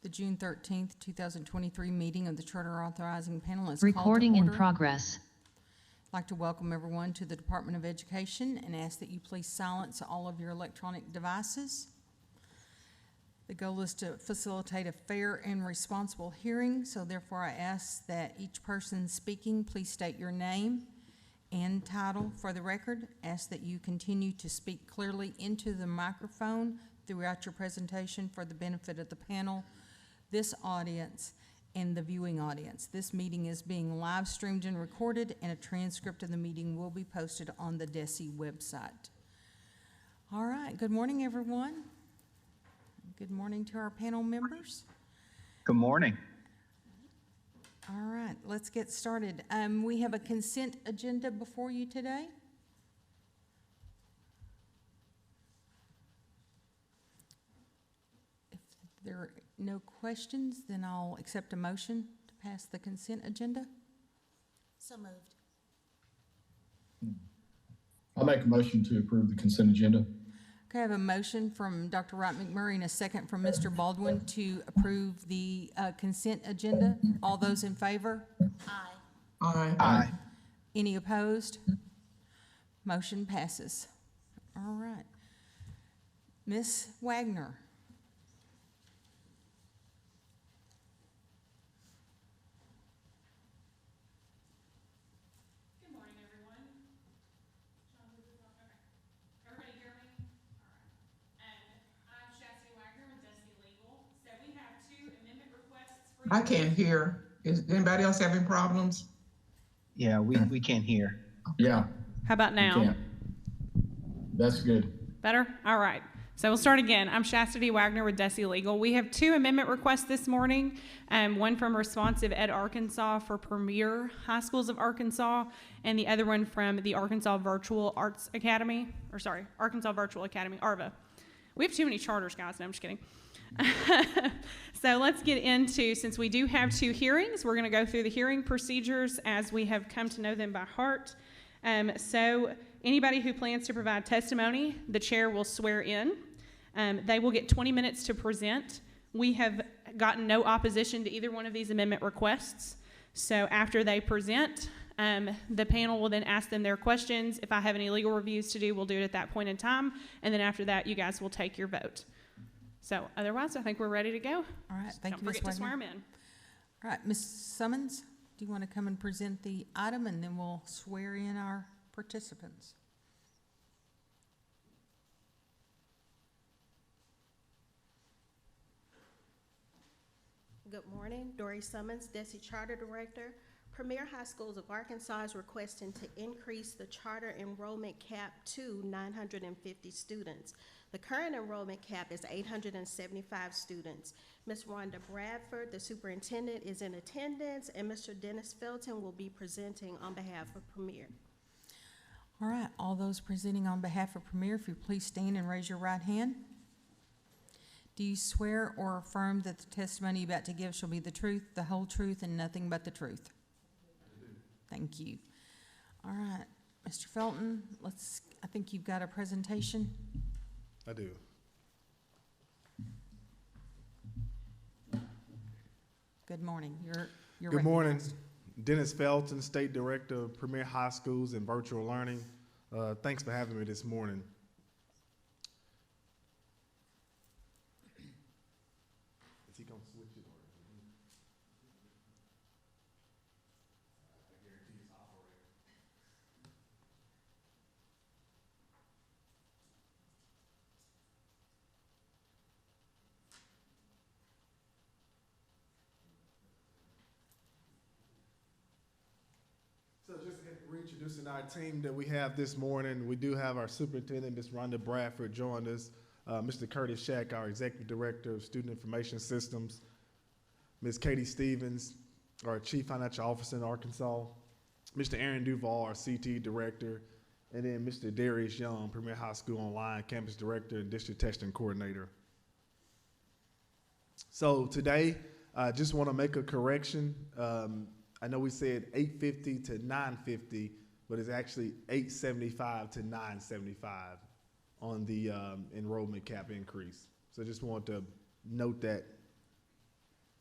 The June 13th, 2023 meeting of the Charter Authorizing Panel is Recording called in to order. progress. I'd like to welcome everyone to the Department of Education and ask that you please silence all of your electronic devices. The goal is to facilitate a fair and responsible hearing, so therefore I ask that each person speaking please state your name and title for the record. Ask that you continue to speak clearly into the microphone throughout your presentation for the benefit of the panel, this audience, and the viewing audience. This meeting is being live streamed and recorded, and a transcript of the meeting will be posted on the DESE website. All right, good morning, everyone. Good morning to our panel members. Good morning. All right, let's get started. We have a consent agenda before you today. If there are no questions, then I'll accept a motion to pass the consent agenda. So moved. I'll make a motion to approve the consent agenda. Okay, I have a motion from Dr. Wright McMurray and a second from Mr. Baldwin to approve the consent agenda. All those in favor? Aye. Aye. Aye. Any opposed? Motion passes. All right. Ms. Wagner. Good morning, everyone. Everybody hear me? All right. I'm Chastity Wagner with DESE Legal. So we have two amendment requests for you. I can't hear. Is anybody else having problems? Yeah, we can't hear. Yeah. How about you now? can't. That's good. Better? All right. So we'll start again. I'm Chastity Wagner with DESE Legal. We have two amendment requests this morning, one from Responsive Ed Arkansas for Premier High Schools of Arkansas, and the other one from the Arkansas Virtual Arts Academy, Arkansas Virtual Academy, ARVA. We have too many charters, guys. No, I'm just kidding. So let's get into, since we do have two hearings, we're going to go through the hearing procedures as we have come to know them by heart. So anybody who plans to provide testimony, the chair will swear in. They will get 20 minutes to present. We have gotten no opposition to either one of these amendment requests. So after they present, the panel will then ask them their questions. If I have any legal reviews to do, we'll do it at that point in time. And then after that, you guys will take your vote. So otherwise, I think we're ready to go. All right, thank you, Don't Ms. forget to Wagner. swear 'em in. All right, Ms. Summons, do you want to come and present the item, and then we'll swear in our participants? Good morning, Dory Summons, DESE Charter Director. Premier High Schools of Arkansas is requesting to increase the charter enrollment cap to 950 students. The current enrollment cap is 875 students. Ms. Rhonda Bradford, the superintendent, is in attendance, and Mr. Dennis Felton will be presenting on behalf of Premier. All right, all those presenting on behalf of Premier, if you please stand and raise your right hand. Do you swear or affirm that the testimony you're about to give shall be the truth, the whole truth, and nothing but the truth? Thank you. All right, Mr. Felton, I think you've got a presentation. I do. Good morning. You're Good morning. recognized. Dennis Felton, State Director of Premier High Schools and Virtual Learning. Thanks for having me this morning. Is he gonna switch it or? I guarantee it's operating. So just reintroducing our team that we have this morning, we do have our superintendent, Ms. Rhonda Bradford, joined us, Mr. Curtis Shack, our executive director of Student Information Systems, Ms. Katie Stevens, our chief financial officer in Arkansas, Mr. Aaron Duval, our CT director, and then Mr. Darius Young, Premier High School Online campus director and district testing coordinator. So today, I just want to make a correction. I know we said 850 to 950, but it's actually 875 to 975 on the enrollment cap increase. So just want to note that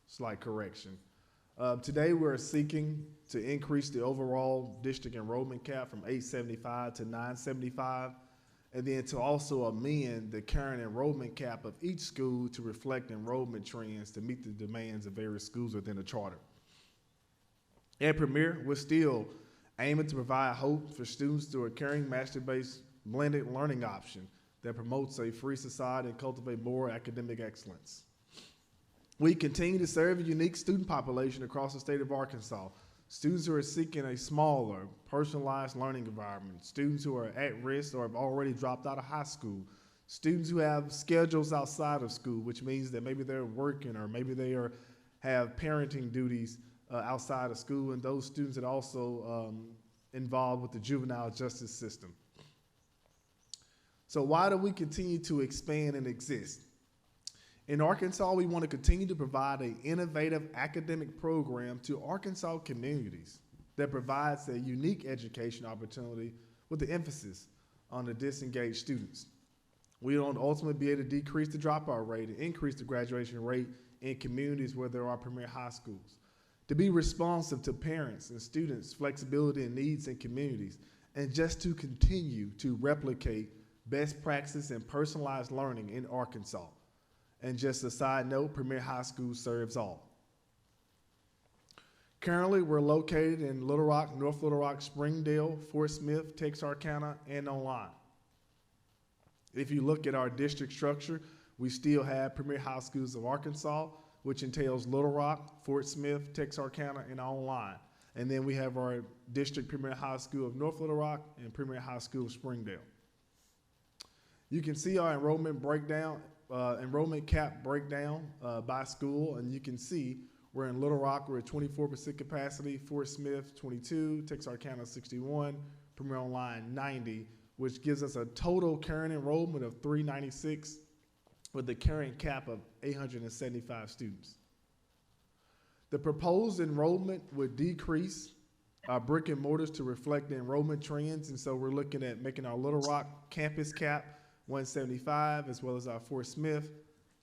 Slight correction. Today, we're seeking to increase the overall district enrollment cap from 875 to 975, and then to also amend the current enrollment cap of each school to reflect enrollment trends to meet the demands of various schools within the charter. At Premier, we're still aiming to provide hope for students through a caring, master-based blended learning option that promotes a free society and cultivate more academic excellence. We continue to serve a unique student population across the state of Arkansas. Students who are seeking a smaller, personalized learning environment, students who are at risk or have already dropped out of high school, students who have schedules outside of school, which means that maybe they're working or maybe they have parenting duties outside of school, and those students that are also involved with the juvenile justice system. So why do we continue to expand and exist? In Arkansas, we want to continue to provide an innovative academic program to Arkansas communities that provides a unique education opportunity with the emphasis on the disengaged students. We want to ultimately be able to decrease the dropout rate and increase the graduation rate in communities where there are premier high schools. To be responsive to parents and students' flexibility and needs in communities, and just to continue to replicate best practices and personalized learning in Arkansas. And just a side note, Premier High School serves all. Currently, we're located in Little Rock, North Little Rock, Springdale, Fort Smith, Texarkana, and online. If you look at our district structure, we still have Premier High Schools of Arkansas, which entails Little Rock, Fort Smith, Texarkana, and online. And then we have our district Premier High School of North Little Rock and Premier High School of Springdale. You can see our enrollment breakdown, enrollment cap breakdown by school, and you can see we're in Little Rock, we're at 24% capacity, Fort Smith 22, Texarkana 61, Premier Online 90, which gives us a total current enrollment of 396 with the current cap of 875 students. The proposed enrollment would decrease our brick and mortars to reflect the enrollment trends, and so we're looking at making our Little Rock campus cap 175, as well as our Fort Smith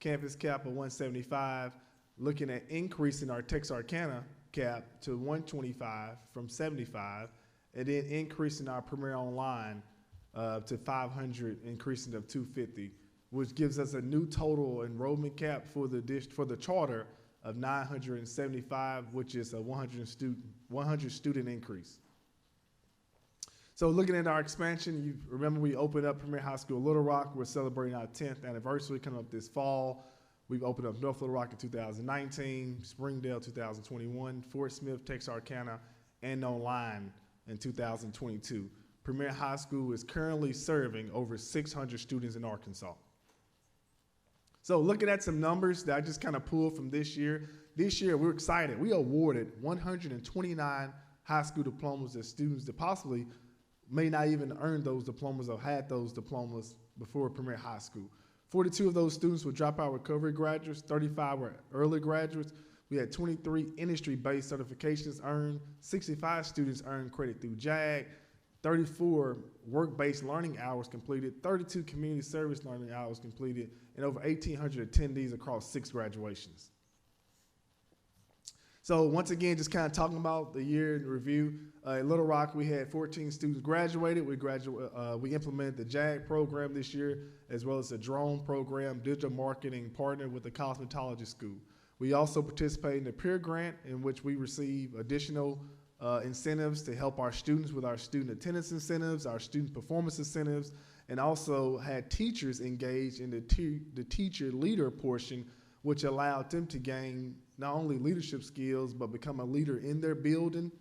campus cap of 175, looking at increasing our Texarkana cap to 125 from 75, and then increasing our Premier Online to 500, increasing to 250, which gives us a new total enrollment cap for the charter of 975, which is a 100 student increase. So looking at our expansion, you remember we opened up Premier High School Little Rock. We're celebrating our 10th anniversary coming up this fall. We've opened up North Little Rock in 2019, Springdale 2021, Fort Smith, Texarkana, and online in 2022. Premier High School is currently serving over 600 students in Arkansas. So looking at some numbers that I just kind of pulled from this year. This year, we're excited. We awarded 129 high school diplomas to students that possibly may not even earn those diplomas or had those diplomas before Premier High School. 42 of those students were dropout recovery graduates, 35 were early graduates. We had 23 industry-based certifications earned, 65 students earned credit through JAG, 34 work-based learning hours completed, 32 community service learning hours completed, and over 1,800 attendees across 6 graduations. So once again, just kind of talking about the year in review. At Little Rock, we had 14 students graduated. We implemented the JAG program this year, as well as the drone program, digital marketing partner with the cosmetology school. We also participated in the peer grant, in which we receive additional incentives to help our students with our student attendance incentives, our student performance incentives, and also had teachers engaged in the teacher leader portion, which allowed them to gain not only leadership skills, but become a leader in their building,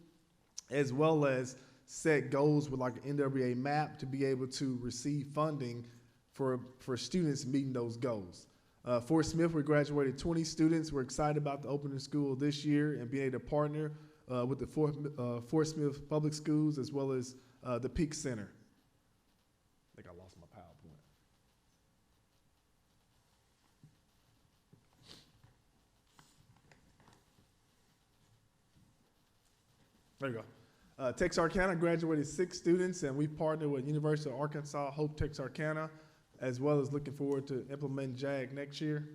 as well as set goals with like an NWA map to be able to receive funding for students meeting those goals. Fort Smith, we graduated 20 students. We're excited about the opening school this year and being able to partner with the Fort Smith Public Schools, as well as the Peak Center. I think I lost my PowerPoint. There you go. Texarkana graduated 6 students, and we partnered with University of Arkansas, Hope Texarkana, as well as looking forward to implementing JAG next year.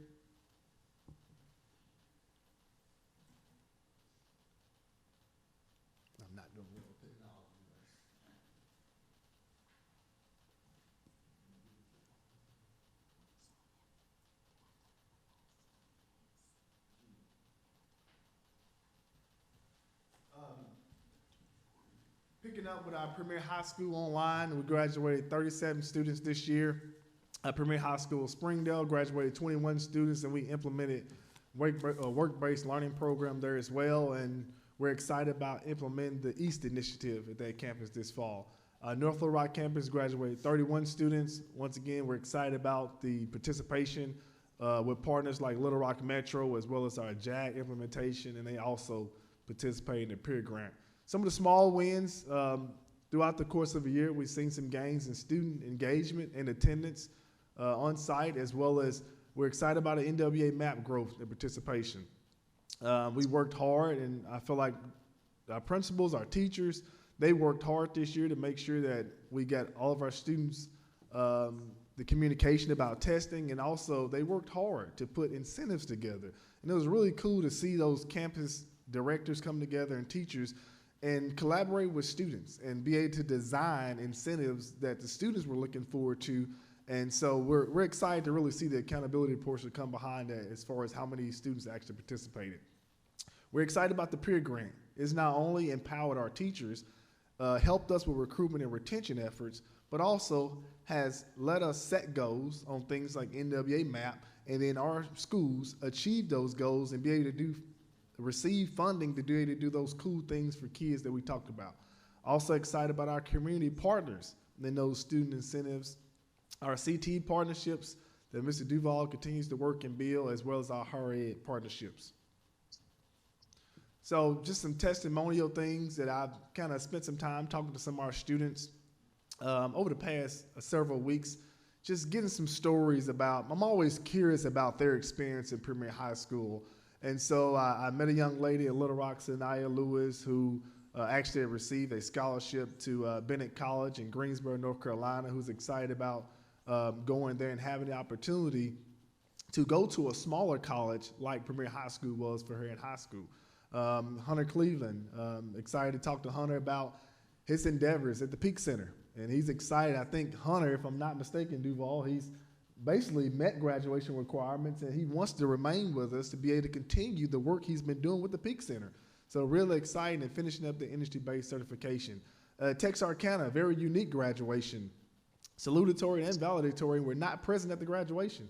Picking up with our Premier High School online, we graduated 37 students this year. Premier High School Springdale graduated 21 students, and we implemented a work-based learning program there as well. And we're excited about implementing the East Initiative at that campus this fall. North Little Rock campus graduated 31 students. Once again, we're excited about the participation with partners like Little Rock Metro, as well as our JAG implementation, and they also participate in the peer grant. Some of the small wins throughout the course of the year, we've seen some gains in student engagement and attendance on site, as well as we're excited about the NWA MAP growth and participation. We worked hard, and I feel like our principals, our teachers, they worked hard this year to make sure that we got all of our students the communication about testing, and also they worked hard to put incentives together. And it was really cool to see those campus directors come together and teachers and collaborate with students and be able to design incentives that the students were looking forward to. And so we're excited to really see the accountability portion come behind that as far as how many students actually participated. We're excited about the peer grant. It's not only empowered our teachers, helped us with recruitment and retention efforts, but also has let us set goals on things like NWA MAP, and then our schools achieve those goals and be able to receive funding to be able to do those cool things for kids that we talked about. Also excited about our community partners and those student incentives, our CT partnerships that Mr. Duval continues to work and build, as well as our higher ed partnerships. So just some testimonial things that I've kind of spent some time talking to some of our students over the past several weeks, just getting some stories about, I'm always curious about their experience in Premier High School. And so I met a young lady at Little Rock, Sanaya Lewis, who actually received a scholarship to Bennett College in Greensboro, North Carolina, who's excited about going there and having the opportunity to go to a smaller college like Premier High School was for her in high school. Hunter Cleveland, excited to talk to Hunter about his endeavors at the Peak Center. And he's excited. I think Hunter, if I'm not mistaken, Duval, he's basically met graduation requirements, and he wants to remain with us to be able to continue the work he's been doing with the Peak Center. So really exciting and finishing up the industry-based certification. Texarkana, very unique graduation. Salutatory and valedictory were not present at the graduation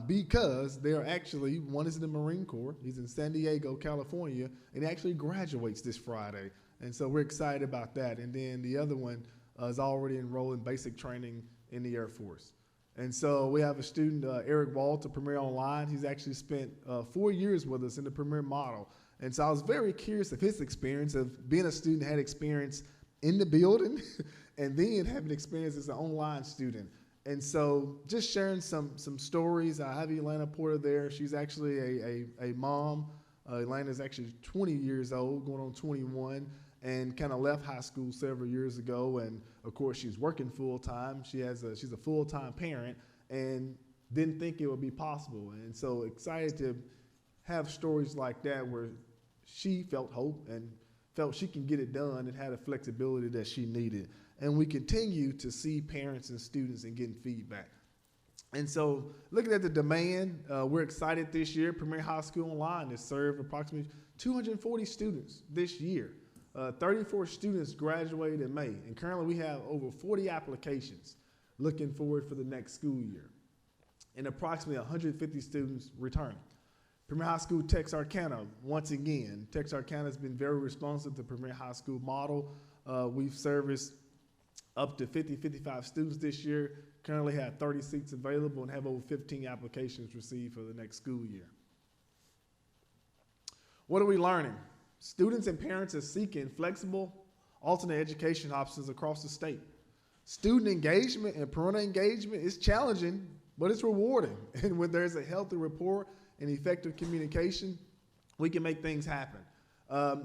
because they are actually, one is in the Marine Corps, he's in San Diego, California, and he actually graduates this Friday. And so we're excited about that. And then the other one is already enrolled in basic training in the Air Force. And so we have a student, Eric Walt, of Premier Online. He's actually spent 4 years with us in the Premier model. And so I was very curious of his experience of being a student, had experience in the building, and then having experience as an online student. And so just sharing some stories. I have Elena Porter there. She's actually a mom. Elena's actually 20 years old, going on 21, and kind of left high school several years ago. And of course, she's working full time. She's a full-time parent, and didn't think it would be possible. And so excited to have stories like that where she felt hope and felt she can get it done and had the flexibility that she needed. And we continue to see parents and students and getting feedback. And so looking at the demand, we're excited this year. Premier High School Online has served approximately 240 students this year. 34 students graduated in May, and currently we have over 40 applications looking forward for the next school year, and approximately 150 students returning. Premier High School Texarkana, once again, Texarkana has been very responsive to the Premier High School model. We've serviced up to 55 students this year, currently have 30 seats available, and have over 15 applications received for the next school year. What are we learning? Students and parents are seeking flexible, alternate education options across the state. Student engagement and parental engagement is challenging, but it's rewarding. And when there's a healthy rapport and effective communication, we can make things happen.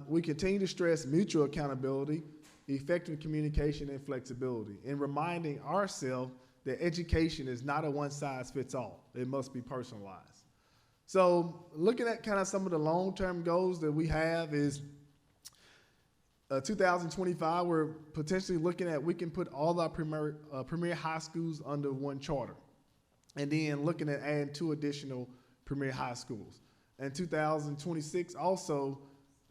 We continue to stress mutual accountability, effective communication, and flexibility, and reminding ourselves that education is not a one-size-fits-all. It must be personalized. So looking at kind of some of the long-term goals that we have is 2025, we're potentially looking at, we can put all our premier high schools under one charter. And then looking at adding 2 additional premier high schools. And 2026, also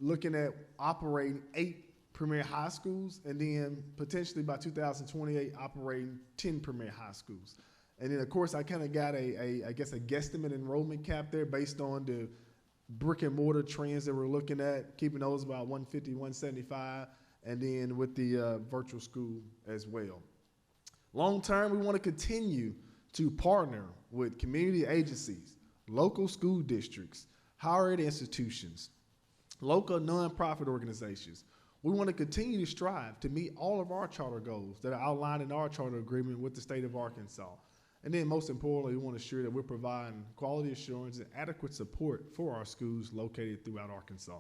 looking at operating 8 premier high schools, and then potentially by 2028, operating 10 premier high schools. And then, of course, I kind of got I guess a guesstimate enrollment cap there based on the brick and mortar trends that we're looking at, keeping those about 150, 175, and then with the virtual school as well. Long term, we want to continue to partner with community agencies, local school districts, higher ed institutions, local nonprofit organizations. We want to continue to strive to meet all of our charter goals that are outlined in our charter agreement with the state of Arkansas. And then most importantly, we want to ensure that we're providing quality assurance and adequate support for our schools located throughout Arkansas.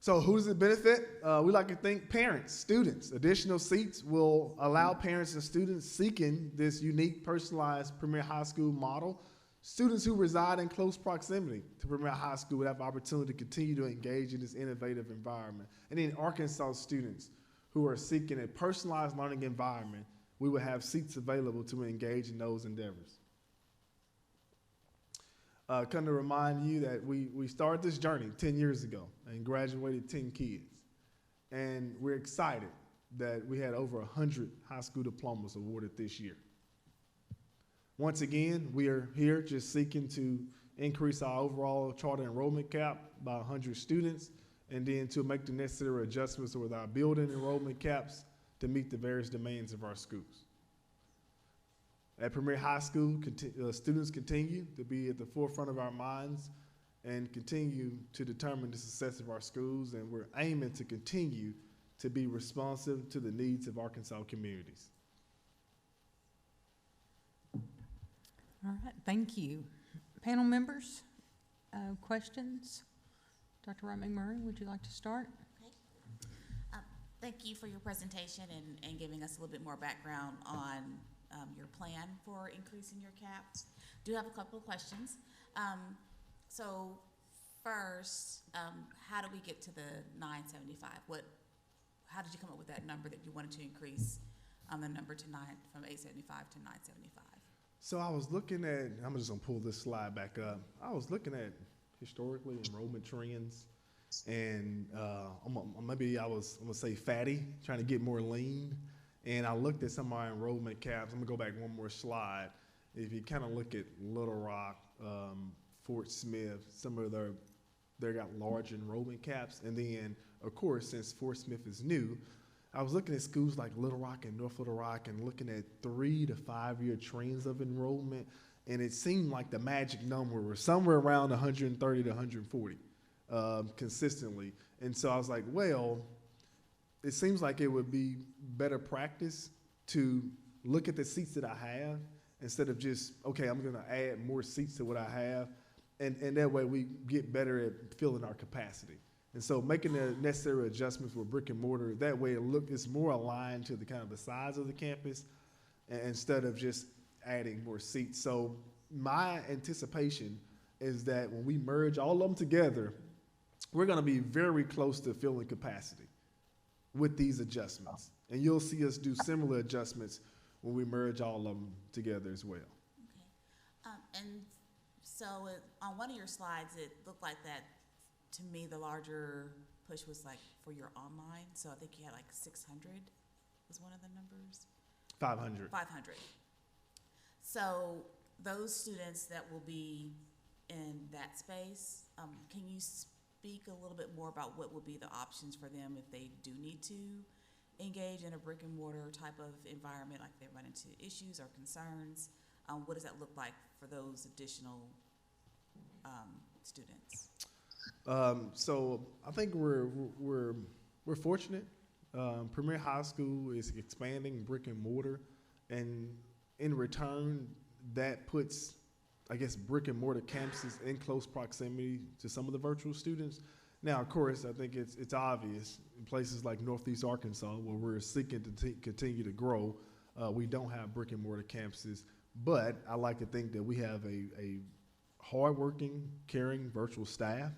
So who does it benefit? We like to think parents, students. Additional seats will allow parents and students seeking this unique personalized Premier High School model. Students who reside in close proximity to Premier High School would have the opportunity to continue to engage in this innovative environment. And then Arkansas students who are seeking a personalized learning environment, we will have seats available to engage in those endeavors. Come to remind you that we started this journey 10 years ago and graduated 10 kids. And we're excited that we had over 100 high school diplomas awarded this year. Once again, we are here just seeking to increase our overall charter enrollment cap by 100 students, and then to make the necessary adjustments with our building enrollment caps to meet the various demands of our schools. At Premier High School, students continue to be at the forefront of our minds and continue to determine the success of our schools, and we're aiming to continue to be responsive to the needs of Arkansas communities. All right, thank you. Panel members, questions? Dr. Wright McMurray, would you like to start? Okay. Thank you for your presentation and giving us a little bit more background on your plan for increasing your caps. Do have a couple of questions. So first, how do we get to the 975? How did you come up with that number that you wanted to increase the number to from 875 to 975? So I was looking at, I'm just gonna pull this slide back up. I was looking at historically enrollment trends, and maybe I was, I'm gonna say fatty, trying to get more lean. And I looked at some of our enrollment caps. I'm gonna go back one more slide. If you kind of look at Little Rock, Fort Smith, some of they got large enrollment caps. And then, of course, since Fort Smith is new, I was looking at schools like Little Rock and North Little Rock and looking at 3 to 5 year trends of enrollment, and it seemed like the magic number was somewhere around 130 to 140 consistently. And so I was like, well, it seems like it would be better practice to look at the seats that I have instead of just, okay, I'm gonna add more seats to what I have, and that way we get better at filling our capacity. And so making the necessary adjustments with brick and mortar, that way it's more aligned to the kind of the size of the campus instead of just adding more seats. So my anticipation is that when we merge all of them together, we're gonna be very close to filling capacity with these adjustments. And you'll see us do similar adjustments when we merge all of them together as well. Okay. And so on one of your slides, it looked like that. To me, the larger push was like for your online. So I think you had like 600 was one of the numbers. 500. 500. So those students that will be in that space, can you speak a little bit more about what would be the options for them if they do need to engage in a brick and mortar type of environment, like they run into issues or concerns? What does that look like for those additional students? So I think we're fortunate. Premier High School is expanding brick and mortar, and in return, that puts, I guess, brick and mortar campuses in close proximity to some of the virtual students. Now, of course, I think it's obvious in places like Northeast Arkansas, where we're seeking to continue to grow, we don't have brick and mortar campuses. But I like to think that we have a hardworking, caring virtual staff,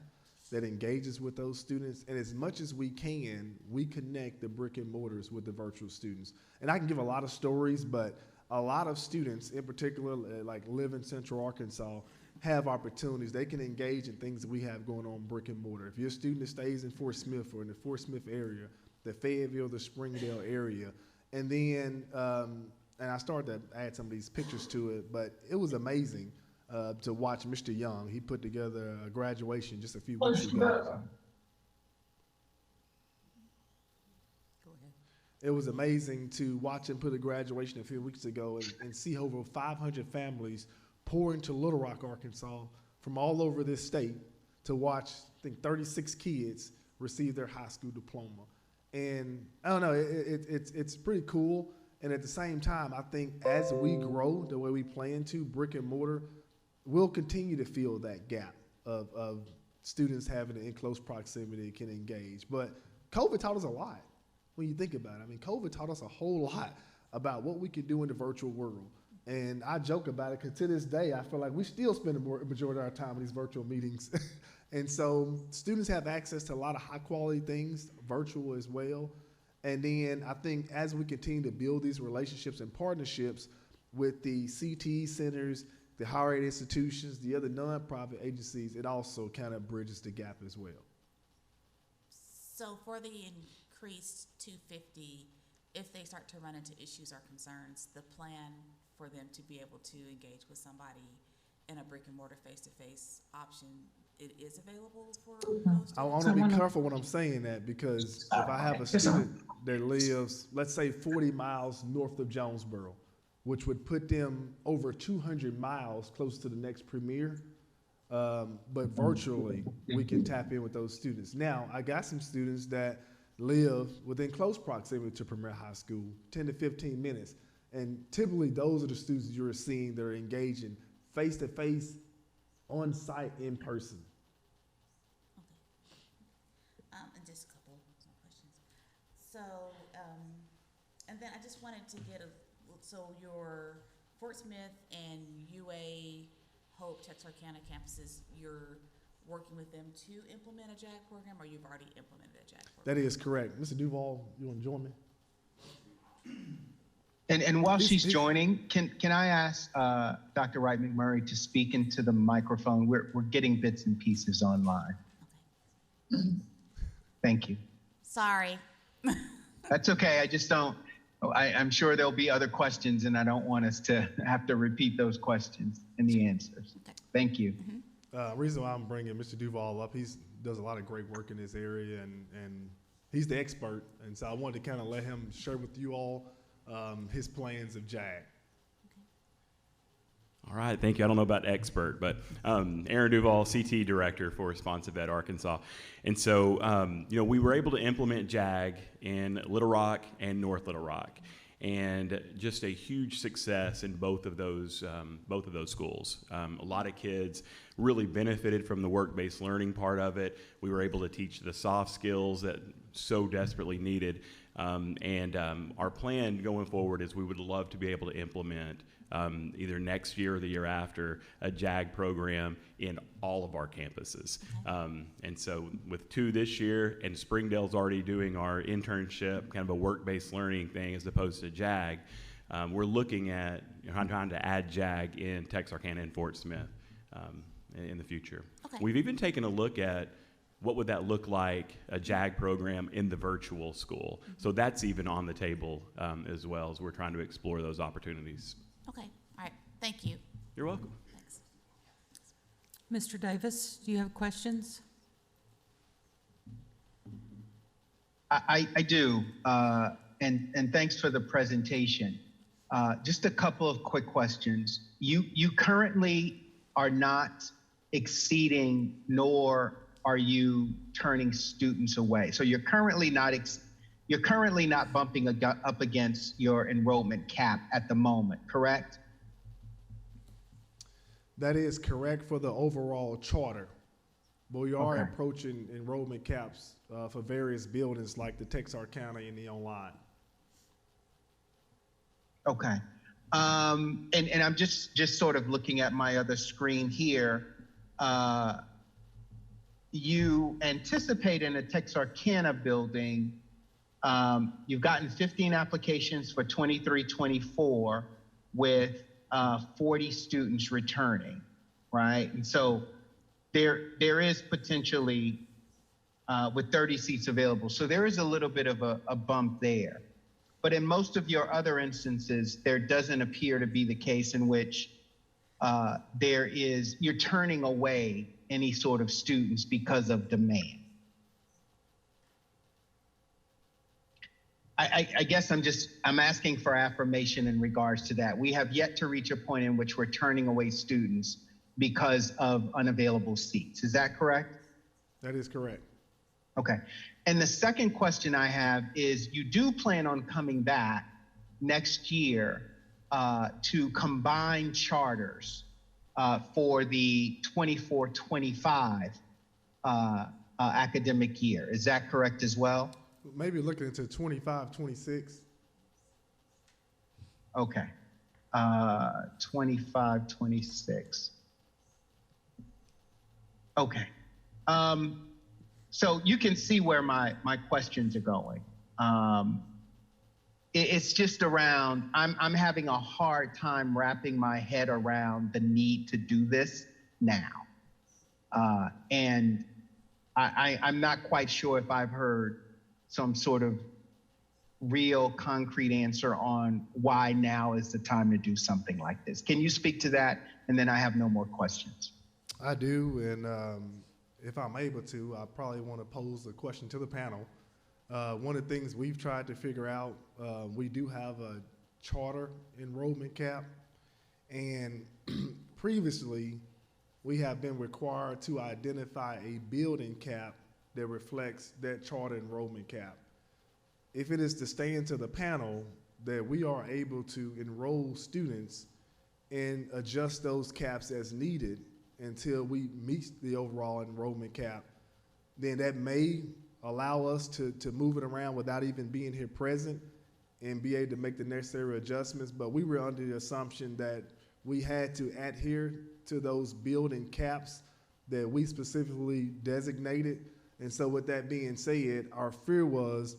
that engages with those students. And as much as we can, we connect the brick and mortars with the virtual students. And I can give a lot of stories, but a lot of students, in particular, like live in Central Arkansas, have opportunities. They can engage in things that we have going on brick and mortar. If you're a student that stays in Fort Smith or in the Fort Smith area, the Fayetteville, the Springdale area, and then, and I started to add some of these pictures to it, but it was amazing to watch Mr. Young. He put together a graduation just a few weeks ago. Go ahead. It was amazing to watch him put a graduation a few weeks ago and see over 500 families pour into Little Rock, Arkansas from all over this state to watch, I think, 36 kids receive their high school diploma. And I don't know, it's pretty cool. And at the same time, I think as we grow the way we plan to, brick and mortar, we'll continue to fill that gap of students having it in close proximity can engage. But COVID taught us a lot when you think about it. I mean, COVID taught us a whole lot about what we can do in the virtual world. And I joke about it because to this day, I feel like we still spend a majority of our time in these virtual meetings. And so students have access to a lot of high quality things, virtual as well. And then I think as we continue to build these relationships and partnerships with the CTE centers, the higher ed institutions, the other nonprofit agencies, it also kind of bridges the gap as well. So for the increased 250, if they start to run into issues or concerns, the plan for them to be able to engage with somebody in a brick and mortar face-to-face option, it is available for those I students? want to be careful when I'm saying that, because if I have a student that lives, let's say 40 miles north of Jonesboro, which would put them over 200 miles close to the next premier, but virtually we can tap in with those students. Now, I got some students that live within close proximity to Premier High School, 10 to 15 minutes. And typically those are the students you're seeing that are engaging face-to-face, on-site, in person. Okay. And just a couple more questions. So, and then I just wanted to get so your Fort Smith and UA Hope Texarkana campuses, you're working with them to implement a JAG program, or you've already implemented a JAG program? That is correct. Mr. Duval, you want to join me? And while she's joining, can I ask Dr. Wright McMurray to speak into the microphone? We're getting bits and pieces online. Okay. Thank you. Sorry. That's okay. I just don't. I'm sure there'll be other questions, and I don't want us to have to repeat those questions and the answers. Okay. Thank you. Mm-hmm. Reason why I'm bringing Mr. Duval up, he does a lot of great work in this area, and he's the expert. And so I wanted to kind of let him share with you all his plans of JAG. All right, thank you. I don't know about expert, but Aaron Duval, CT Director for Responsive Ed Arkansas. And so, we were able to implement JAG in Little Rock and North Little Rock, and just a huge success in both of those schools. A lot of kids really benefited from the work-based learning part of it. We were able to teach the soft skills that so desperately needed. Our plan going forward is we would love to be able to implement either next year or the year after a JAG program in all of our campuses. And so with 2 this year, and Springdale's already doing our internship, kind of a work-based learning thing as opposed to JAG, we're looking at trying to add JAG in Texarkana and Fort Smith in the future. Okay. We've even taken a look at what would that look like, a JAG program in the virtual school. So that's even on the table as well, as we're trying to explore those opportunities. Okay. All right. Thank you. You're welcome. Thanks. Mr. Davis, do you have questions? I do, and thanks for the presentation. Just a couple of quick questions. You currently are not exceeding, nor are you turning students away. So you're currently not bumping up against your enrollment cap at the moment, correct? That is correct for the overall charter, but we are Okay. approaching enrollment caps for various buildings like the Texarkana and the online. Okay. And I'm just sort of looking at my other screen here. you anticipate in a Texarkana building, you've gotten 15 applications for 23-24 with 40 students returning, right? And so there is potentially with 30 seats available. So there is a little bit of a bump there. But in most of your other instances, there doesn't appear to be the case in which you're turning away any sort of students because of demand. I guess I'm asking for affirmation in regards to that. We have yet to reach a point in which we're turning away students because of unavailable seats. Is that correct? That is correct. Okay. And the second question I have is, you do plan on coming back next year to combine charters for the 24-25 academic year. Is that correct as well? Maybe looking into 25-26. Okay. 25-26. Okay. So you can see where my questions are going. It's just around, I'm having a hard time wrapping my head around the need to do this now. And I'm not quite sure if I've heard some sort of real concrete answer on why now is the time to do something like this. Can you speak to that? And then I have no more questions. I do, and if I'm able to, I probably want to pose a question to the panel. One of the things we've tried to figure out, we do have a charter enrollment cap, and previously we have been required to identify a building cap that reflects that charter enrollment cap. If it is to stand to the panel that we are able to enroll students and adjust those caps as needed until we meet the overall enrollment cap, then that may allow us to move it around without even being here present and be able to make the necessary adjustments. But we were under the assumption that we had to adhere to those building caps that we specifically designated. And so with that being said, our fear was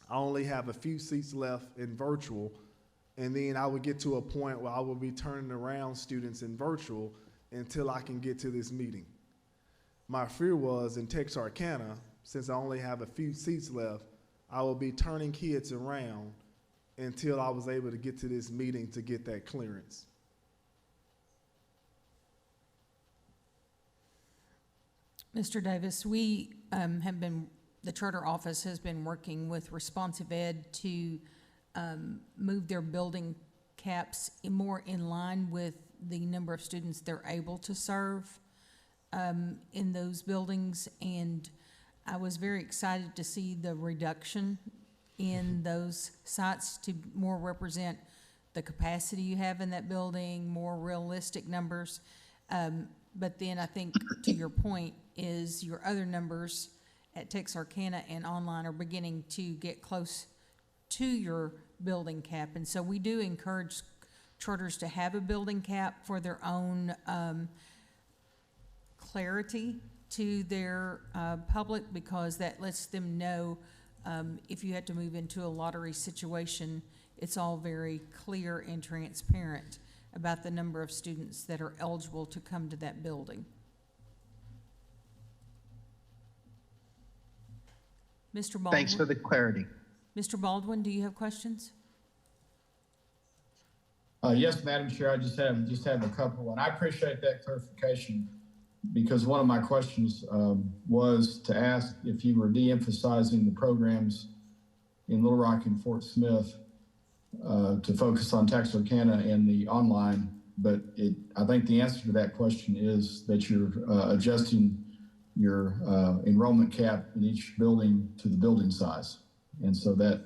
I only have a few seats left in virtual, and then I would get to a point where I would be turning around students in virtual until I can get to this meeting. My fear was in Texarkana, since I only have a few seats left, I will be turning kids around until I was able to get to this meeting to get that clearance. Mr. Davis, the charter office has been working with Responsive Ed to move their building caps more in line with the number of students they're able to serve in those buildings. And I was very excited to see the reduction in those sites to more represent the capacity you have in that building, more realistic numbers. But then I think, to your point, is your other numbers at Texarkana and online are beginning to get close to your building cap. And so we do encourage charters to have a building cap for their own clarity to their public, because that lets them know if you have to move into a lottery situation, it's all very clear and transparent about the number of students that are eligible to come to that building. Mr. Baldwin. Thanks for the clarity. Mr. Baldwin, do you have questions? Yes, Madam Chair, I just have a couple, and I appreciate that clarification, because one of my questions was to ask if you were de-emphasizing the programs in Little Rock and Fort Smith to focus on Texarkana and the online, but I think the answer to that question is that you're adjusting your enrollment cap in each building to the building size, and so that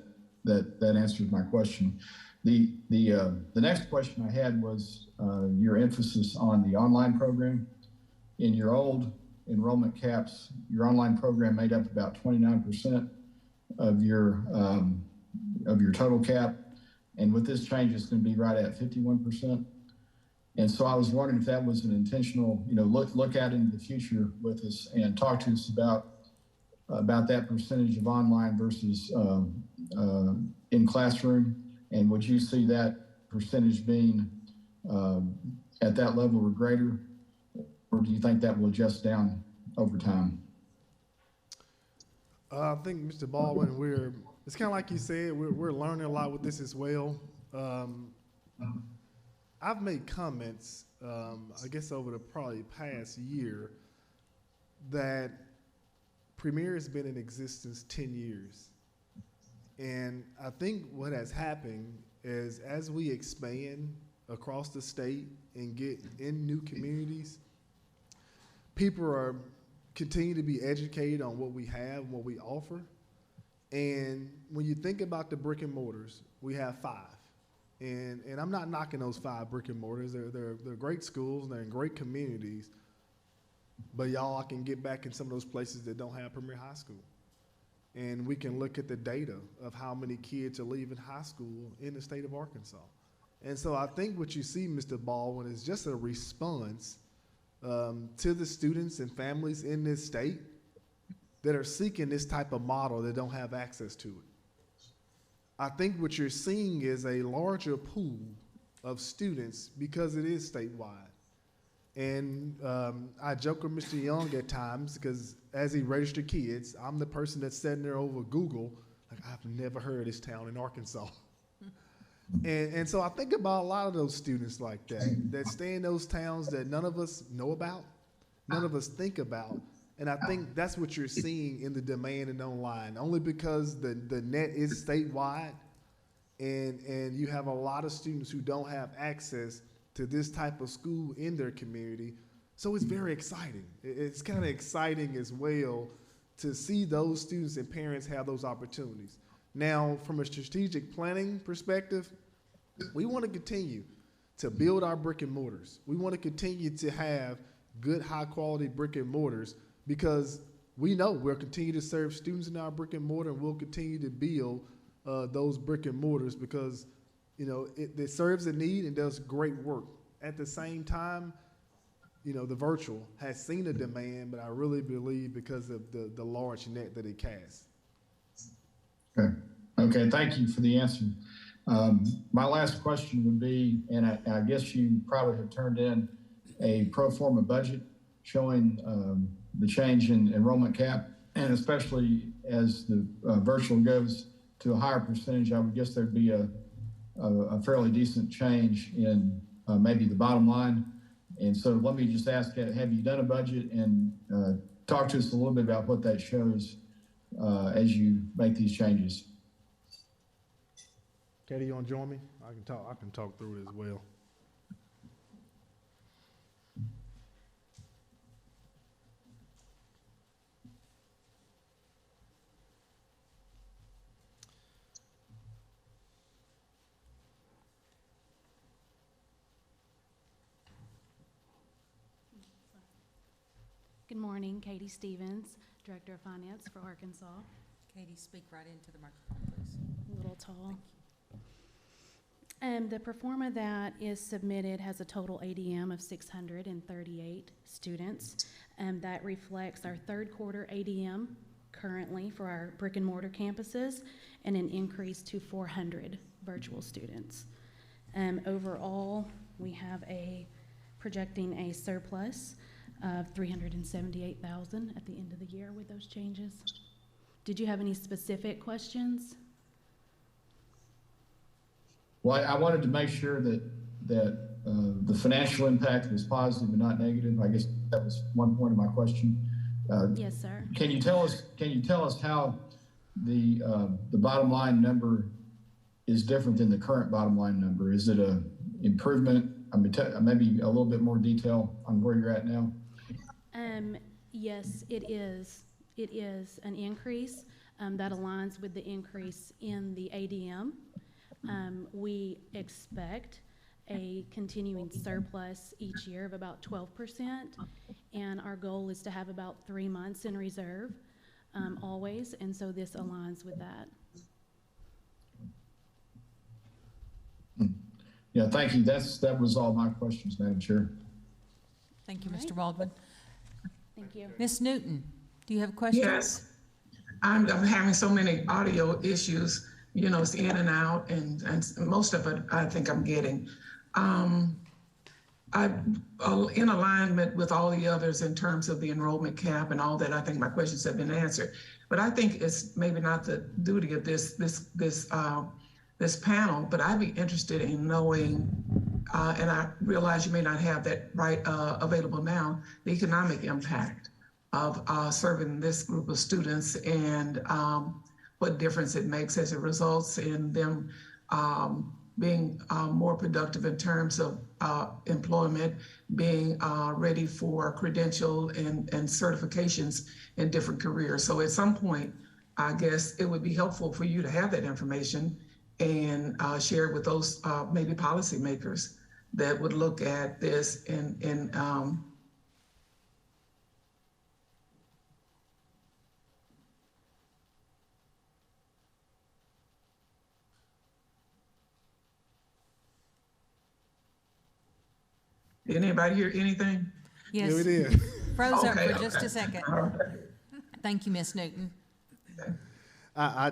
answers my question. The next question I had was your emphasis on the online program. In your old enrollment caps, your online program made up about 29% of your total cap, and with this change, it's going to be right at 51%. And so I was wondering if that was an intentional, look out into the future with us and talk to us about that percentage of online versus in classroom. And would you see that percentage being at that level or greater, or do you think that will adjust down over time? I think, Mr. Baldwin, it's kind of like you said, we're learning a lot with this as well. I've made comments, I guess over the probably past year, that Premier has been in existence 10 years. And I think what has happened is as we expand across the state and get in new communities, people are continue to be educated on what we have, what we offer. And when you think about the brick and mortars, we have 5. And I'm not knocking those 5 brick and mortars. They're great schools and they're in great communities. But y'all, I can get back in some of those places that don't have Premier High School. And we can look at the data of how many kids are leaving high school in the state of Arkansas. And so I think what you see, Mr. Baldwin, is just a response to the students and families in this state that are seeking this type of model that don't have access to it. I think what you're seeing is a larger pool of students because it is statewide. And I joke with Mr. Young at times because as he registered kids, I'm the person that's sitting there over Google, like, I've never heard of this town in Arkansas. And so I think about a lot of those students like that stay in those towns that none of us know about, none of us think about. And I think that's what you're seeing in the demand and online, only because the net is statewide and you have a lot of students who don't have access to this type of school in their community. So it's very exciting. It's kind of exciting as well to see those students and parents have those opportunities. Now, from a strategic planning perspective, we want to continue to build our brick and mortars. We want to continue to have good, high quality brick and mortars because we know we'll continue to serve students in our brick and mortar and we'll continue to build those brick and mortars because it serves a need and does great work. At the same time, the virtual has seen a demand, but I really believe because of the large net that it casts. Okay, thank you for the answer. My last question would be, and I guess you probably have turned in a pro forma budget showing the change in enrollment cap, and especially as the virtual goes to a higher percentage, I would guess there'd be a fairly decent change in maybe the bottom line. And so let me just ask, have you done a budget and talk to us a little bit about what that shows as you make these changes? Katie, you want to join me? I can talk through it as well. Good morning, Katie Stevens, Director of Finance for Arkansas. Katie, speak right into the microphone, please. A little tall. The pro forma that is submitted has a total ADM of 638 students. That reflects our third quarter ADM currently for our brick and mortar campuses and an increase to 400 virtual students. Overall, we have projecting a surplus of $378,000 at the end of the year with those changes. Did you have any specific questions? Well, I wanted to make sure that the financial impact was positive and not negative. I guess that was one point of my question. Yes, sir. Can you tell us how the bottom line number is different than the current bottom line number? Is it a improvement? I mean, maybe a little bit more detail on where you're at now. Yes, it is. It is an increase that aligns with the increase in the ADM. We expect a continuing surplus each year of about 12%, and our goal is to have about 3 months in reserve always, and so this aligns with that. Yeah, thank you. That was all my questions, Madam Chair. Thank you, All Mr. right. Baldwin. Thank you. Ms. Newton, do you have a question? Yes, I'm having so many audio issues, you know, it's in and out, and most of it I think I'm getting. I, in alignment with all the others in terms of the enrollment cap and all that, I think my questions have been answered. But I think it's maybe not the duty of this panel, but I'd be interested in knowing, and I realize you may not have that right available now, the economic impact of serving this group of students and what difference it makes as it results in them being more productive in terms of employment, being ready for credential and certifications in different careers. So at some point, I guess it would be helpful for you to have that information and share it with those maybe policymakers that would look at this and did anybody hear anything? Yes. Yeah, we did. Froze up Okay, for just okay. a second. Thank you, Ms. Newton. I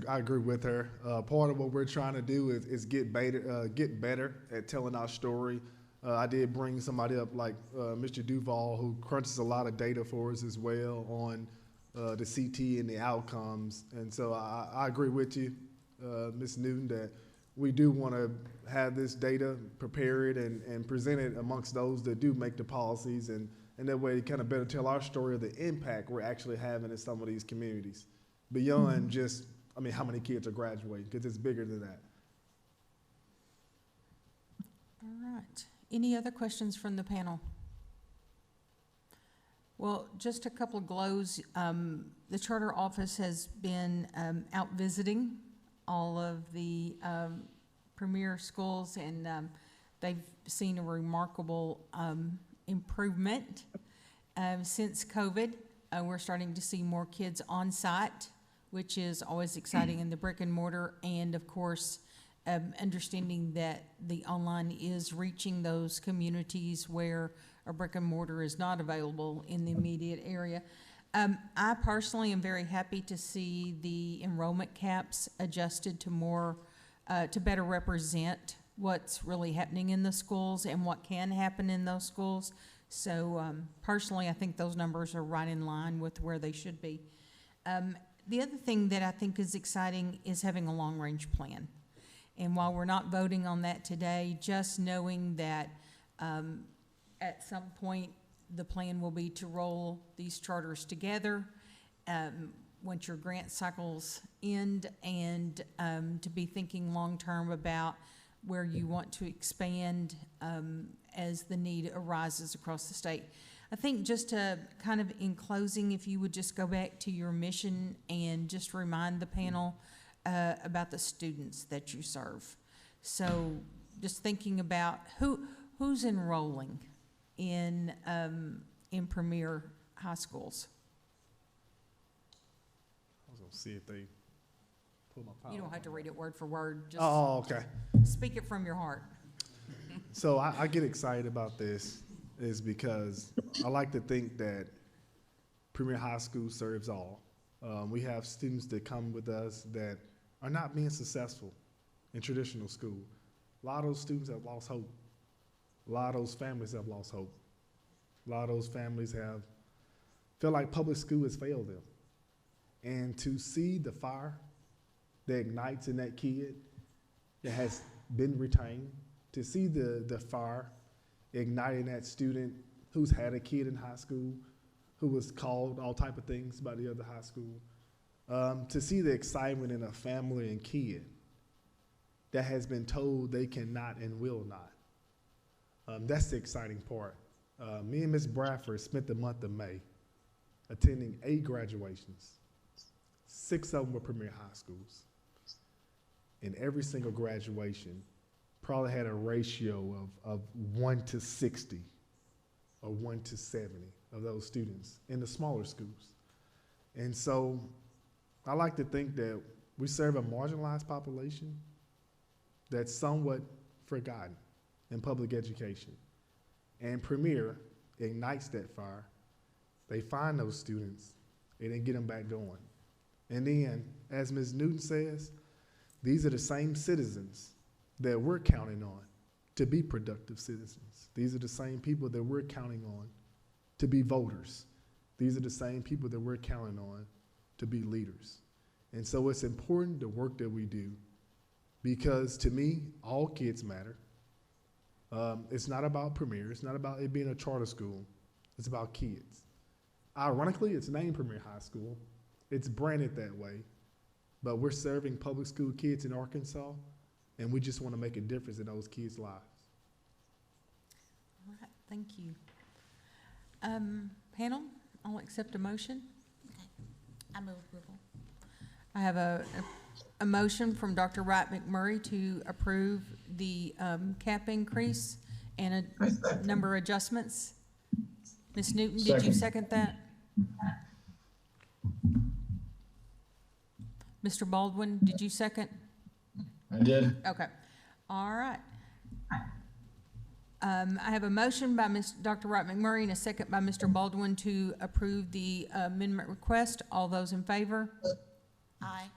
agree with her. Part of what we're trying to do is get better at telling our story. I did bring somebody up like Mr. Duval, who crunches a lot of data for us as well on the CT and the outcomes. And so I agree with you, Ms. Newton, that we do want to have this data prepared and present it amongst those that do make the policies, and that way kind of better tell our story of the impact we're actually having in some of these communities beyond just, I mean, how many kids are graduating, because it's bigger than that. All right. Any other questions from the panel? Well, just a couple of glows. The charter office has been out visiting all of the premier schools, and they've seen a remarkable improvement since COVID. We're starting to see more kids on site, which is always exciting in the brick and mortar, and of course, understanding that the online is reaching those communities where a brick and mortar is not available in the immediate area. I personally am very happy to see the enrollment caps adjusted to more, to better represent what's really happening in the schools and what can happen in those schools. So personally, I think those numbers are right in line with where they should be. The other thing that I think is exciting is having a long-range plan. And while we're not voting on that today, just knowing that at some point the plan will be to roll these charters together once your grant cycles end, and to be thinking long-term about where you want to expand as the need arises across the state. I think just to kind of in closing, if you would just go back to your mission and just remind the panel about the students that you serve. So just thinking about who's enrolling in premier high schools. I was gonna see if they pull my power. You don't have to read it word for word, just Oh, okay. speak it from your heart. So I get excited about this is because I like to think that Premier High School serves all. We have students that come with us that are not being successful in traditional school. A lot of those students have lost hope. A lot of those families have lost hope. A lot of those families have feel like public school has failed them. And to see the fire that ignites in that kid that has been retained, to see the fire igniting that student who's had a kid in high school, who was called all type of things by the other high school, to see the excitement in a family and kid that has been told they cannot and will not. That's the exciting part. Me and Ms. Bradford spent the month of May attending 8 graduations. 6 of them were premier high schools. In every single graduation, probably had a ratio of 1 to 60 or 1 to 70 of those students in the smaller schools. And so I like to think that we serve a marginalized population that's somewhat forgotten in public education. And Premier ignites that fire. They find those students and then get them back going. And then, as Ms. Newton says, these are the same citizens that we're counting on to be productive citizens. These are the same people that we're counting on to be voters. These are the same people that we're counting on to be leaders. And so it's important, the work that we do, because to me, all kids matter. It's not about Premier. It's not about it being a charter school. It's about kids. Ironically, it's named Premier High School. It's branded that way. But we're serving public school kids in Arkansas, and we just want to make a difference in those kids' lives. All right, thank you. Panel, I'll accept a motion. Okay. I move approval. I have a motion from Dr. Wright McMurray to approve the cap increase and a number of adjustments. Ms. Newton, did you second that? Mr. Baldwin, did you second? I did. Okay. All right. I have a motion by Dr. Wright McMurray and a second by Mr. Baldwin to approve the amendment request. All those in favor? Aye.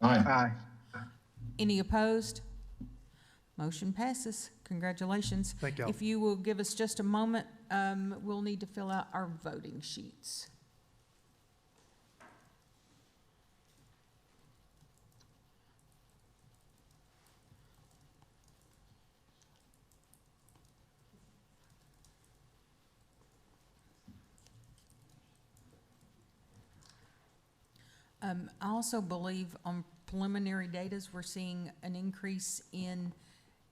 Aye. Aye. Any opposed? Motion passes. Congratulations. Thank y'all. If you will give us just a moment, we'll need to fill out our voting sheets. I also believe on preliminary data, we're seeing an increase in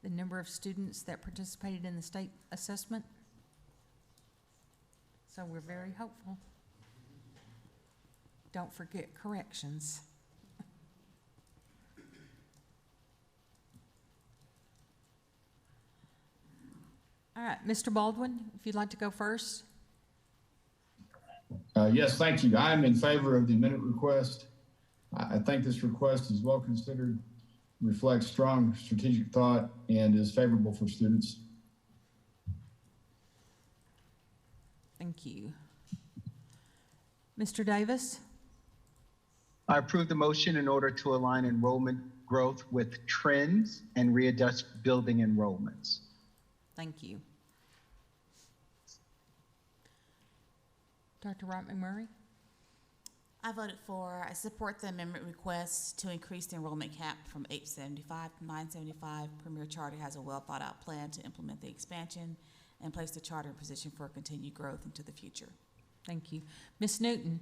the number of students that participated in the state assessment. So we're very hopeful. Don't forget corrections. All right, Mr. Baldwin, if you'd like to go first. Yes, thank you. I am in favor of the amendment request. I think this request is well considered, reflects strong strategic thought, and is favorable for students. Thank you. Mr. Davis? I approve the motion in order to align enrollment growth with trends and readjust building enrollments. Thank you. Dr. Wright McMurray? I support the amendment request to increase the enrollment cap from 875 to 975. Premier Charter has a well thought out plan to implement the expansion and place the charter in position for continued growth into the future. Thank you. Ms. Newton?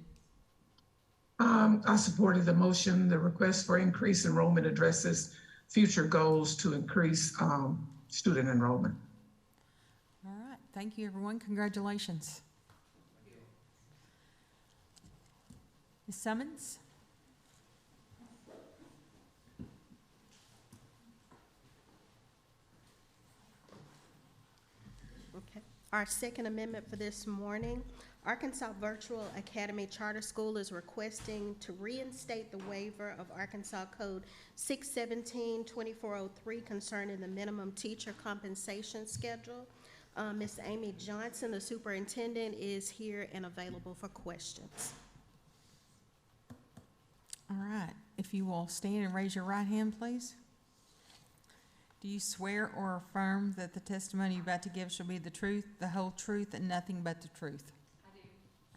I supported the motion. The request for increased enrollment addresses future goals to increase student enrollment. All right. Thank you, everyone. Congratulations. Ms. Summons? Okay. Our second amendment for this morning, Arkansas Virtual Academy Charter School is requesting to reinstate the waiver of Arkansas Code 617-2403 concerning the minimum teacher compensation schedule. Ms. Amy Johnson, the superintendent, is here and available for questions. All right. If you will stand and raise your right hand, please. Do you swear or affirm that the testimony you're about to give shall be the truth, the whole truth, and nothing but the truth? I do.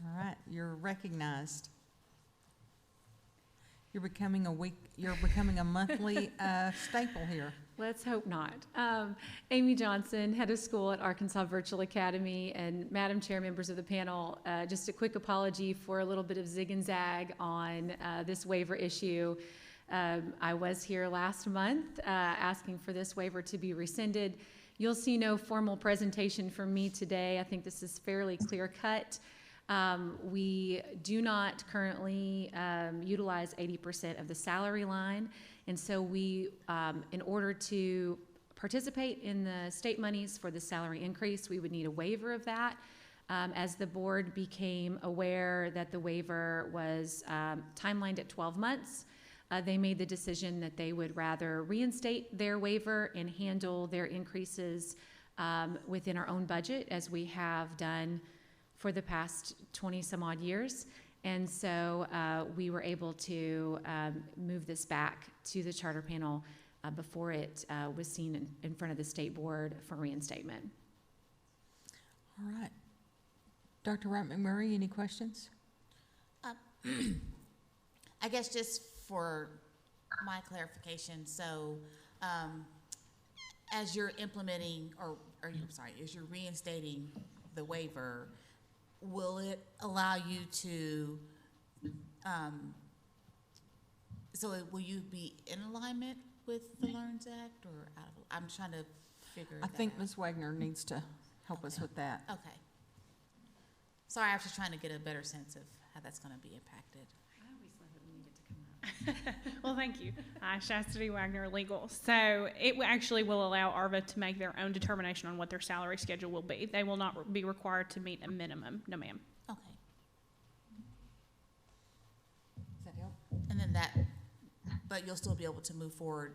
All right. You're recognized. You're becoming a monthly staple here. Let's hope not. Amy Johnson, head of school at Arkansas Virtual Academy, and Madam Chair, members of the panel, just a quick apology for a little bit of zig and zag on this waiver issue. I was here last month asking for this waiver to be rescinded. You'll see no formal presentation from me today. I think this is fairly clear cut. We do not currently utilize 80% of the salary line, and so we, in order to participate in the state monies for the salary increase, we would need a waiver of that. As the board became aware that the waiver was timelined at 12 months, They made the decision that they would rather reinstate their waiver and handle their increases within our own budget, as we have done for the past 20 some odd years. And so we were able to move this back to the charter panel before it was seen in front of the state board for reinstatement. All right. Dr. Wright McMurray, any questions? I guess just for my clarification, so as you're implementing, as you're reinstating the waiver, will it allow you to, will you be in alignment with the LEARNS Act, or out of, I'm trying to figure I that think out. Ms. Wagner needs to help us with that. Okay. Sorry, I was just trying to get a better sense of how that's going to be impacted. Well, thank you. Chastity Wagner Legal. So it actually will allow ARVA to make their own determination on what their salary schedule will be. They will not be required to meet a minimum. No, ma'am. Okay. Does that help? And then but you'll still be able to move forward,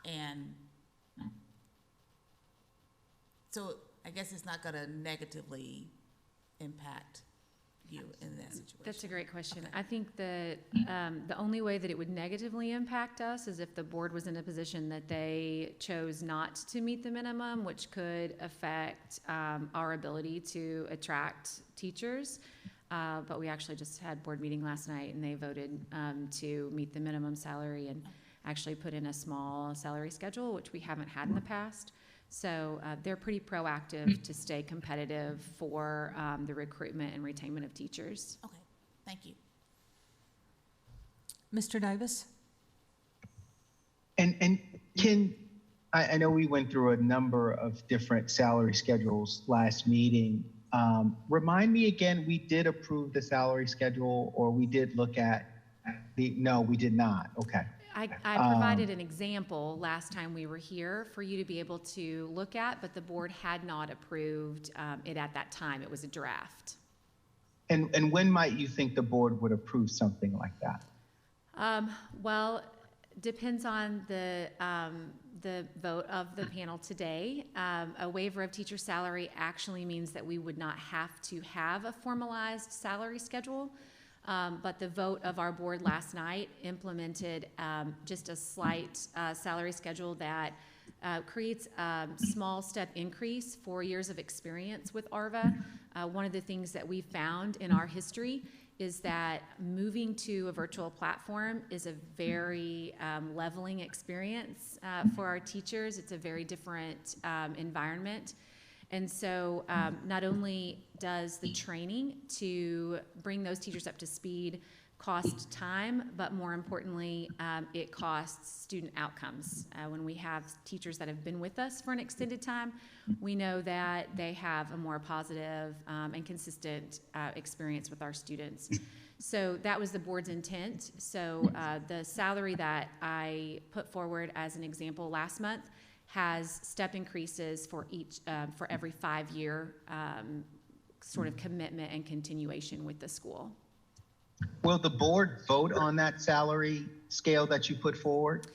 and so I guess it's not going to negatively impact you in that situation. That's a great question. Okay. I think that the only way that it would negatively impact us is if the board was in a position that they chose not to meet the minimum, which could affect our ability to attract teachers. But we actually just had board meeting last night, and they voted to meet the minimum salary and actually put in a small salary schedule, which we haven't had in the past. So they're pretty proactive to stay competitive for the recruitment and retainment of teachers. Okay, thank you. Mr. Davis? And I know we went through a number of different salary schedules last meeting. Remind me again, we did approve the salary schedule, or we did look at no, we did not. Okay. I provided an example last time we were here for you to be able to look at, but the board had not approved it at that time. It was a draft. And when might you think the board would approve something like that? Well, depends on the vote of the panel today. A waiver of teacher salary actually means that we would not have to have a formalized salary schedule. But the vote of our board last night implemented just a slight salary schedule that creates a small step increase for years of experience with ARVA. One of the things that we found in our history is that moving to a virtual platform is a very leveling experience for our teachers. It's a very different environment. And so not only does the training to bring those teachers up to speed cost time, but more importantly, it costs student outcomes. When we have teachers that have been with us for an extended time, we know that they have a more positive and consistent experience with our students. So that was the board's intent. So the salary that I put forward as an example last month has step increases for every 5-year sort of commitment and continuation with the school. Will the board vote on that salary scale that you put forward?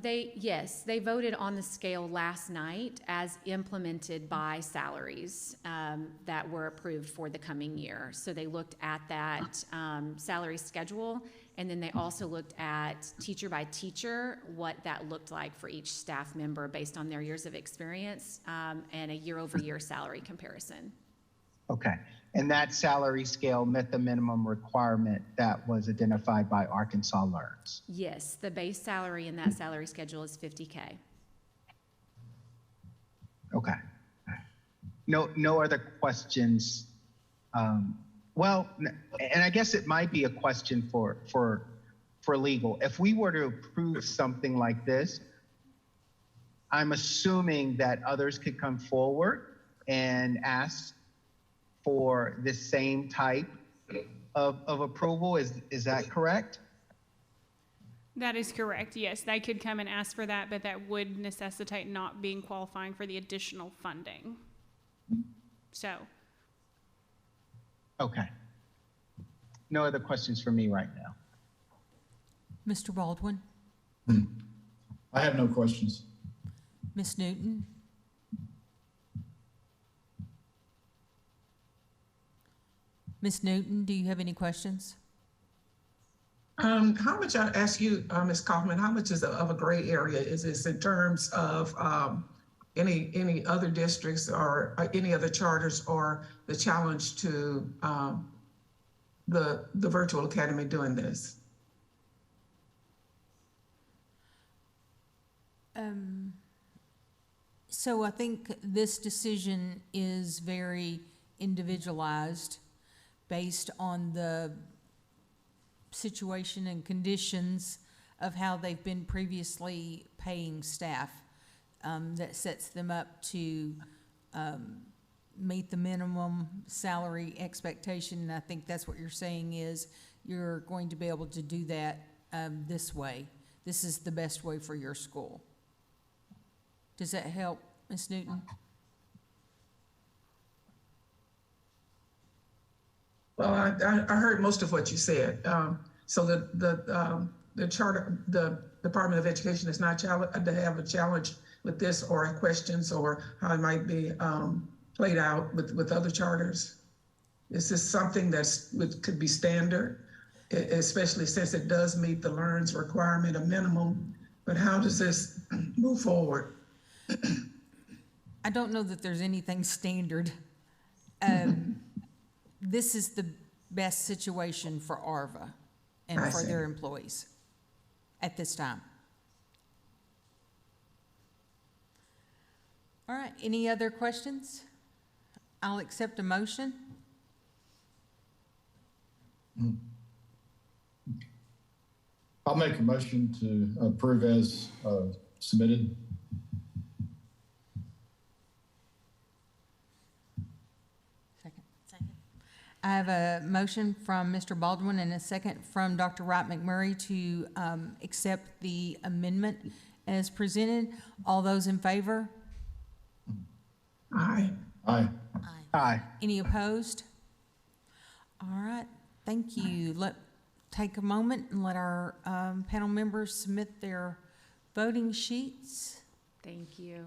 Yes, they voted on the scale last night as implemented by salaries that were approved for the coming year. So they looked at that salary schedule, and then they also looked at teacher by teacher, what that looked like for each staff member based on their years of experience and a year-over-year salary comparison. Okay. And that salary scale met the minimum requirement that was identified by Arkansas LEARNS? Yes, the base salary in that salary schedule is $50K. Okay. No other questions. Well, and I guess it might be a question for legal. If we were to approve something like this, I'm assuming that others could come forward and ask for the same type of approval. Is that correct? That is correct, yes. They could come and ask for that, but that would necessitate not being qualifying for the additional funding. So. Okay. No other questions for me right now. Mr. Baldwin, I have no questions. Ms. Newton, Ms. Newton, do you have any questions? How much, I ask you, Ms. Kaufman, how much is of a gray area is this in terms of any other districts or any other charters, or the challenge to the virtual academy doing this? So I think this decision is very individualized based on the situation and conditions of how they've been previously paying staff. That sets them up to meet the minimum salary expectation. And I think that's what you're saying is you're going to be able to do that this way. This is the best way for your school. Does that help, Ms. Newton? Well, I heard most of what you said. So the charter, the Department of Education is not to have a challenge with this, or questions, or how it might be played out with other charters. Is this something could be standard, especially since it does meet the LEARN's requirement, a minimum? But how does this move forward? I don't know that there's anything standard. This is the best situation for ARVA and for their employees at this time. All right, any other questions? I'll accept a motion. I'll make a motion to approve as submitted. Second. I have a motion from Mr. Baldwin and a second from Dr. Wright McMurray to accept the amendment as presented. All those in favor? Aye. Aye. Aye. Any opposed? All right, thank you. Take a moment and let our panel members submit their voting sheets. Thank you.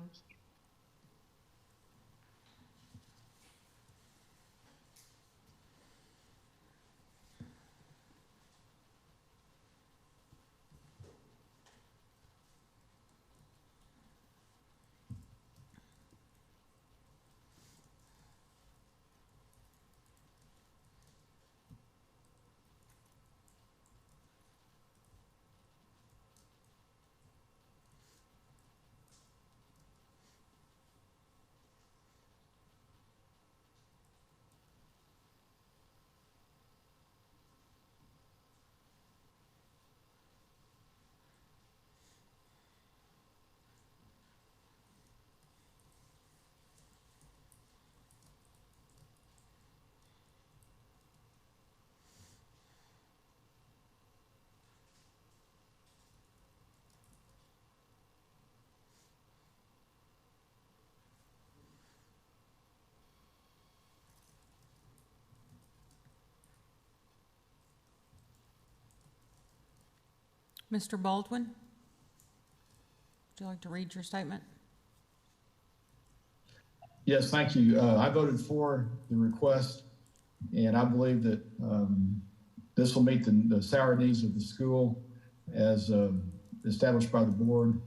Mr. Baldwin, would you like to read your statement? Yes, thank you. I voted for the request, and I believe that this will meet the salary needs of the school as established by the board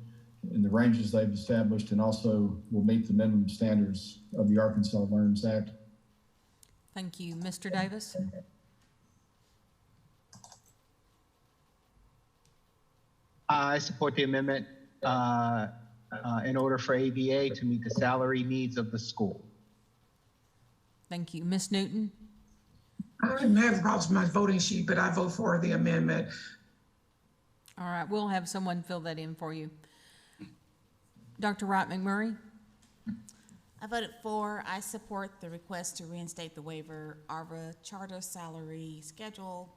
in the ranges they've established, and also will meet the minimum standards of the Arkansas LEARNS Act. Thank you. Mr. Davis? I support the amendment in order for ABA to meet the salary needs of the school. Thank you. Ms. Newton? I didn't have problems with my voting sheet, but I vote for the amendment. All right, we'll have someone fill that in for you. Dr. Wright McMurray? I voted for. I support the request to reinstate the waiver. ARVA charter salary schedule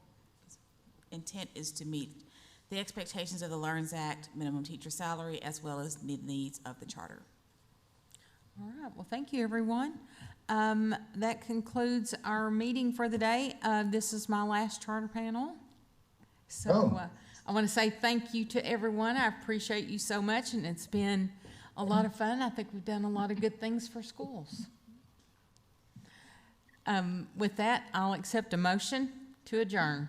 intent is to meet the expectations of the LEARNS Act, minimum teacher salary, as well as the needs of the charter. All right, well, thank you, everyone. That concludes our meeting for the day. This is my last charter panel. So I want to say thank you to everyone. I appreciate you so much, and it's been a lot of fun. I think we've done a lot of good things for schools. With that, I'll accept a motion to adjourn.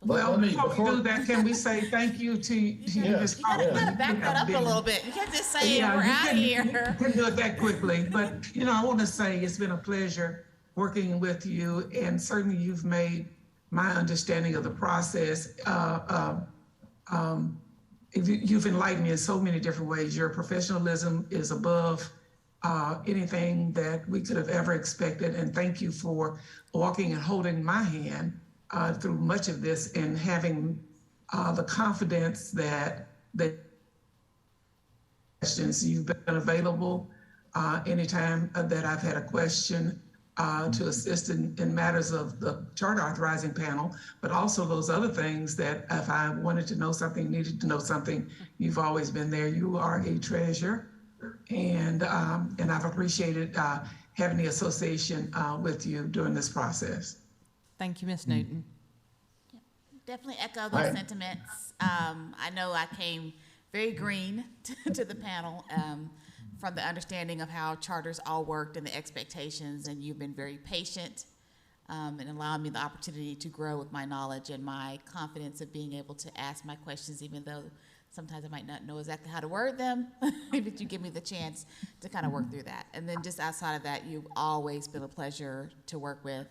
Well, Let me- before we do that, can we say thank you to you, Ms. You gotta Baldwin? back You that have up a been- little bit. You can't just say Yeah, we're you out of couldn't- here. You couldn't do it that quickly, but, I want to say it's been a pleasure working with you, and certainly you've made my understanding of the process, you've enlightened me in so many different ways. Your professionalism is above anything that we could have ever expected, and thank you for walking and holding my hand through much of this and having the confidence that questions. You've been available anytime that I've had a question to assist in matters of the charter authorizing panel, but also those other things that if I wanted to know something, needed to know something, you've always been there. You are a treasure, and I've appreciated having the association with you during this process. Thank you, Ms. Newton. Definitely echo those sentiments. I know I came very green to the panel from the understanding of how charters all worked and the expectations, and you've been very patient and allowing me the opportunity to grow with my knowledge and my confidence of being able to ask my questions, even though sometimes I might not know exactly how to word them, but you give me the chance to kind of work through that. And then just outside of that, you've always been a pleasure to work with.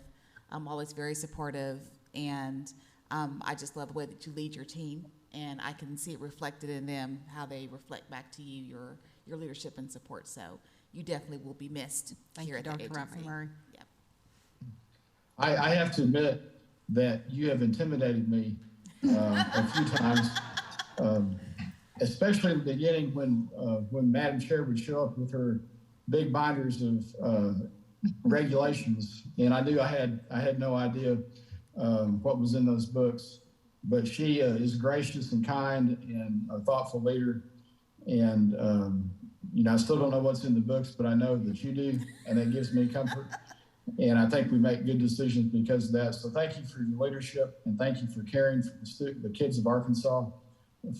I'm always very supportive, and I just love the way that you lead your team, and I can see it reflected in them, how they reflect back to you, your leadership and support. So you definitely will be missed here at the agency. Dr. Murray. Yep. I have to admit that you have intimidated me a few times, especially in the beginning when Madam Chair would show up with her big binders of regulations, and I knew I had no idea what was in those books. But she is gracious and kind and a thoughtful leader, and I still don't know what's in the books, but I know that you do, and that gives me comfort. And I think we make good decisions because of that. So thank you for your leadership, and thank you for caring for the kids of Arkansas,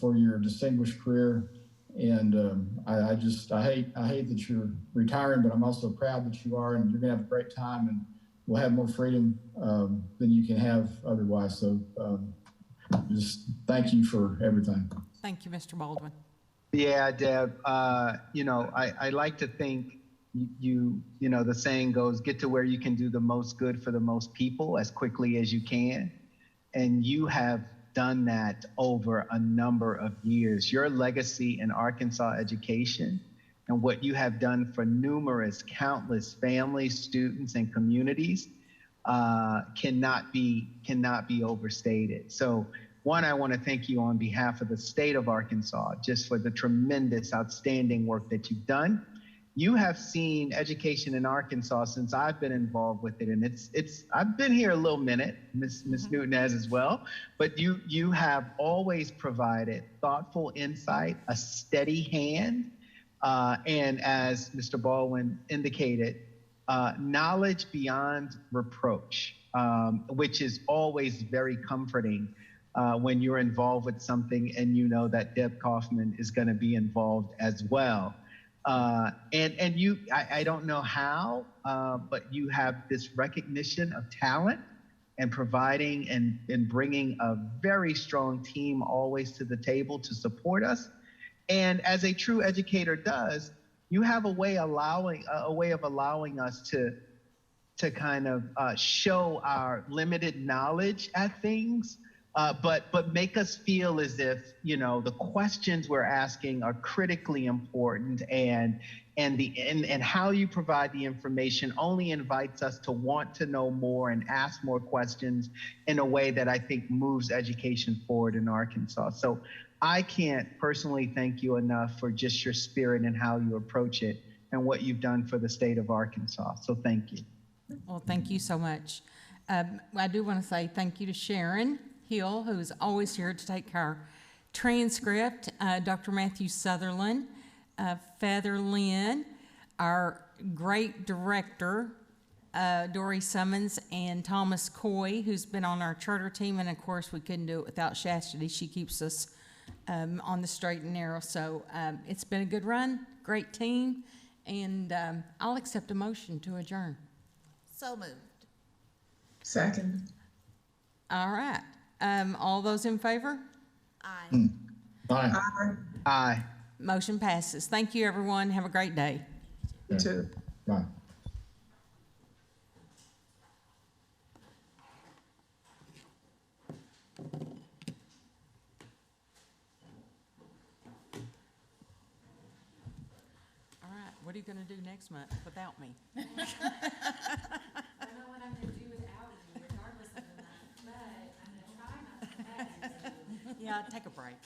for your distinguished career. And I hate that you're retiring, but I'm also proud that you are, and you're gonna have a great time, and we'll have more freedom than you can have otherwise. So just thank you for everything. Thank you, Mr. Baldwin. Yeah, Deb, I like to think the saying goes, get to where you can do the most good for the most people as quickly as you can. And you have done that over a number of years. Your legacy in Arkansas education and what you have done for countless families, students, and communities cannot be overstated. So one, I want to thank you on behalf of the state of Arkansas just for the tremendous, outstanding work that you've done. You have seen education in Arkansas since I've been involved with it, and I've been here a little minute, Ms. Newton has as well, but you have always provided thoughtful insight, a steady hand, and as Mr. Baldwin indicated, knowledge beyond reproach, which is always very comforting when you're involved with something and you know that Deb Kaufman is going to be involved as well. And you, I don't know how, but you have this recognition of talent and providing and bringing a very strong team always to the table to support us. And as a true educator does, you have a way of allowing us to kind of show our limited knowledge at things, but make us feel as if the questions we're asking are critically important, and how you provide the information only invites us to want to know more and ask more questions in a way that I think moves education forward in Arkansas. So I can't personally thank you enough for just your spirit and how you approach it and what you've done for the state of Arkansas. So thank you. Well, thank you so much. I do want to say thank you to Sharon Hill, who's always here to take our transcript, Dr. Matthew Sutherland, Feather Lynn, our great director, Dory Summons and Thomas Coy, who's been on our charter team, and of course, we couldn't do it without Chastity. She keeps us on the straight and narrow. So it's been a good run, great team, and I'll accept a motion to adjourn. So moved. Second. All right. All those in favor? Aye. Aye. Aye. Aye. Motion passes. Thank you, everyone. Have a great day. You too. Bye. All right. What are you going to do next month without me? I don't know what I'm gonna do without you, regardless of the month, but I'm gonna try not to come back. Yeah, take a break.